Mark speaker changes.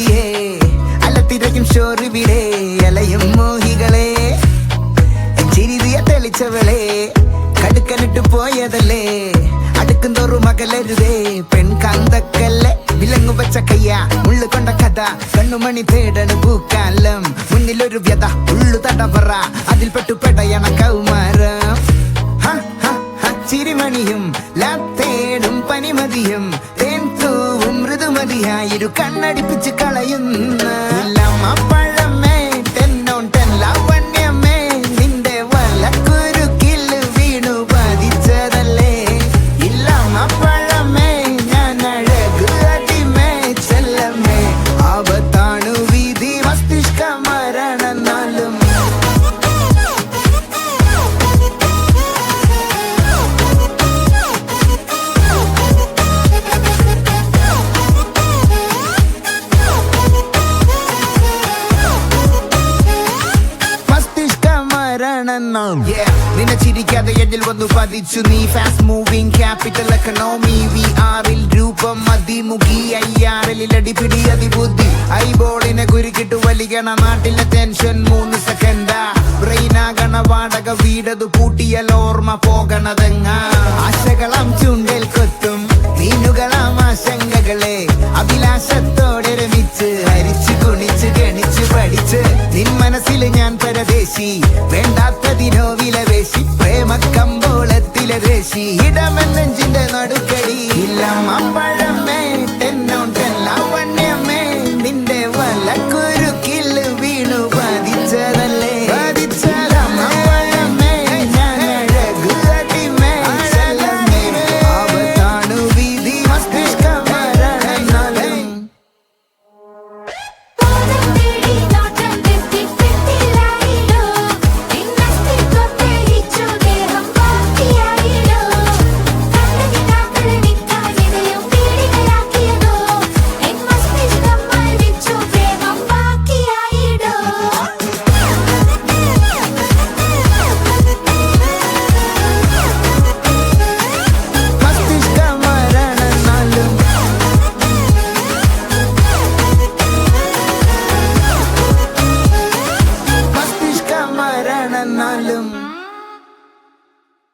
Speaker 1: സുന്ദരിയേ അലത്തിരയും ഷോറിവിടെ അലയും മോഹികളെ ചിരിതിയ തെളിച്ചവളെ കടുക്കനിട്ട് പോയതല്ലേ അടുക്കും തോറും മകലരുതേ പെൺകാന്തക്കല്ലേ വിലങ്ങു വെച്ച കയ്യ ഉള്ളു കൊണ്ട കഥ കണ്ണുമണി തേടണ് പൂക്കാലം മുന്നിലൊരു വ്യത ഉള്ളു തടവറ അതിൽ പെട്ടുപെടയണ കൗമാരം ചിരിമണിയും ലാത്തേടും പനിമതിയും തേൻ തൂവും മൃദുമതിയായിരു കണ്ണടിപ്പിച്ച് കളയുന്ന പഴമേ ടെന്നോൺ ടെൻ ലാവണ്യമേ നിന്റെ വലക്കുരുക്കിൽ വീണു പതിച്ചതല്ലേ ഇല്ലമ്മ പഴമേ ഞാൻ അഴക് അടിമേ ചെല്ലമ്മേ ആപത്താണു വീതി മസ്തിഷ്ക മരണമെന്നാലും നിന്നെ ചിരിക്കാതെ എന്നിൽ വന്നു പതിച്ചു നീ ഫാസ്റ്റ് മൂവിംഗ് ക്യാപിറ്റൽ എക്കണോമി VR-ൽ രൂപം അതിമുഖി IRL-ൽ അടിപിടി അതിബുദ്ധി ഐബോളിനെ കുരുക്കിട്ടു വലികണ നാട്ടിലെ ടെൻഷൻ 3 സെക്കൻഡാ ബ്രെയിനാകണ വാടക വീടതു പൂട്ടിയാൽ ഓർമ്മ പോകണതെങ്ങ ആശകളാം ചുണ്ടൽ കൊത്തും മീനുകളാം ആശങ്കകളെ അഭിലാഷത്തോടെ രമിച്ച് ഹരിച്ചു കുണിച്ച് ഗണിച്ച് പഠിച്ച് നിൻ മനസ്സിൽ ഞാൻ പരദേശി വേണ്ടാത്തതിനോ വിലവേശി പ്രേമ കമ്പോളത്തിലെ ദേശി ഇടമെന്നെഞ്ചിന്റെ നടുക്കടി ഇല്ലമ്മ പഴമേ ടെന്നോൺ ടെൻ ലാവണ്യമേ നിന്റെ വലക്കുരുക്കിൽ വീണു പതിച്ചതല്ലേ മരണനാലും